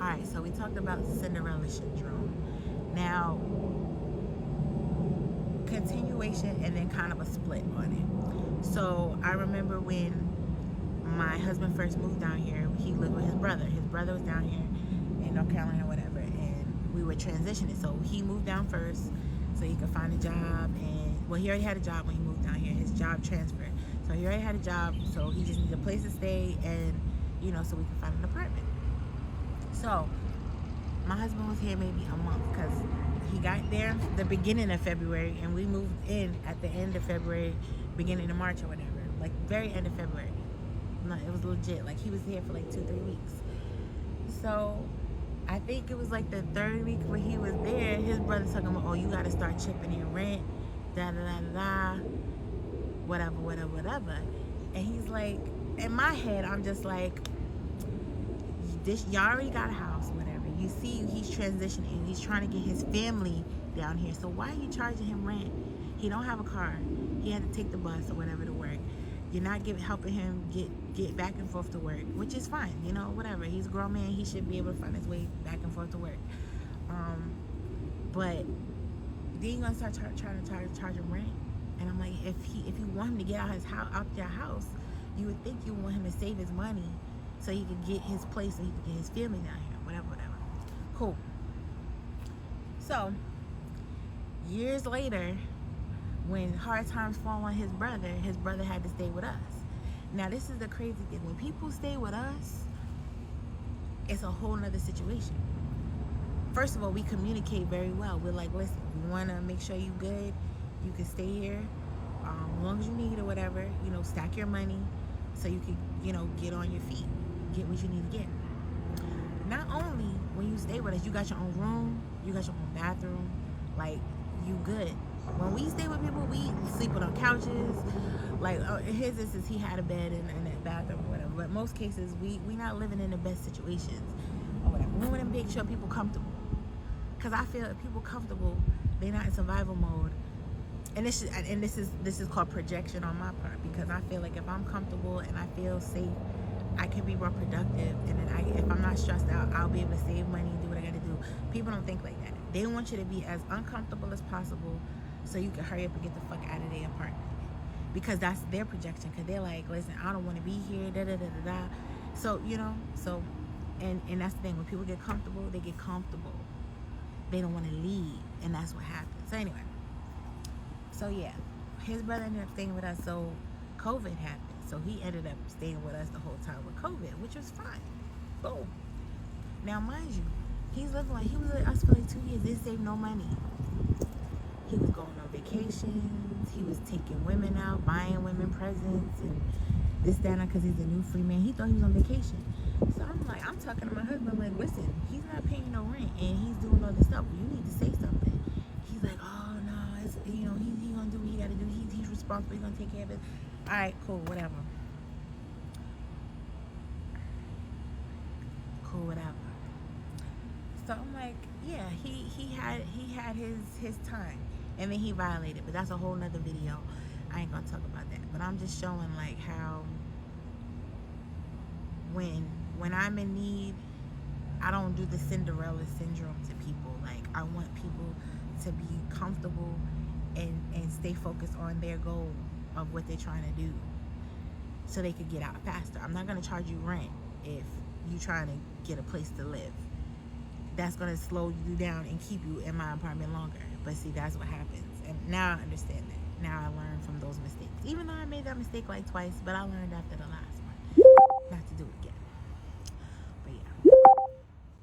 Alright, so we talked about Cinderella syndrome. Now, continuation and then kind of a split on it. So I remember when my husband first moved down here, he lived with his brother. His brother was down here in North Carolina or whatever, and we were transitioning. So he moved down first so he could find a job, and well, he already had a job when he moved down here. His job transferred. So he already had a job, so he just needed a place to stay, and so we could find an apartment. So my husband was here maybe a month because he got there the beginning of February, and we moved in at the end of February, beginning of March or whatever, like very end of February. No, it was legit. Like, he was here for like 2-3 weeks. So I think it was like the third week when he was there, his brother's talking about, oh, you got to start chipping in rent, da da da da, whatever. And he's like, in my head, I'm just like, this, y'all already got a house, whatever. You see, he's transitioning. He's trying to get his family down here. So why are you charging him rent? He don't have a car. He had to take the bus or whatever to work. You're not helping him get back and forth to work, which is fine, whatever. He's a grown man. He should be able to find his way back and forth to work. But then you're gonna start trying to charge him rent. And I'm like, if you want him to get out your house, you would think you want him to save his money so he could get his place, so he could get his family down here, whatever. Cool. So years later, when hard times fall on his brother had to stay with us. Now, this is the crazy thing. When people stay with us, it's a whole nother situation. First of all, we communicate very well. We're like, listen, we want to make sure you good. You can stay here as long as you need or whatever. Stack your money so you can, get on your feet. Get what you need to get. Not only when you stay with us, you got your own room, you got your own bathroom, like, you good. When we stay with people, we sleep on couches. Like, in his instance, he had a bed in that bathroom or whatever. But most cases, we not living in the best situations or whatever. We want to make sure people comfortable. Because I feel if people comfortable, they're not in survival mode. And this is called projection on my part, because I feel like if I'm comfortable and I feel safe, I can be more productive, and then if I'm not stressed out, I'll be able to save money and do what I gotta do. People don't think like that. They want you to be as uncomfortable as possible so you can hurry up and get the fuck out of their apartment, because that's their projection. Because they're like, listen, I don't want to be here, da da da da da. So and that's the thing. When people get comfortable, they get comfortable. They don't want to leave, and that's what happens. So anyway, yeah, his brother ended up staying with us. So COVID happened. So he ended up staying with us the whole time with COVID, which was fine. Boom. Now, mind you, he was with us for like 2 years. Didn't save no money. He was going on vacations. He was taking women out, buying women presents, and this, that, and that, because he's a new free man. He thought he was on vacation. So I'm talking to my husband, like, listen, he's not paying no rent, and he's doing all this stuff. You need to say something. He's like, oh, no, it's, he's going to do what he got to do. He's responsible. He's going to take care of it. All right, cool, whatever. So I'm like, yeah, he had his time, and then he violated, but that's a whole nother video. I ain't gonna talk about that. But I'm just showing like how when I'm in need, I don't do the Cinderella syndrome to people. Like, I want people to be comfortable and stay focused on their goal of what they're trying to do, so they could get out faster. I'm not gonna charge you rent if you trying to get a place to live. That's gonna slow you down and keep you in my apartment longer. But see, that's what happens. And now I understand that. Now I learned from those mistakes. Even though I made that mistake like twice, but I learned after the last.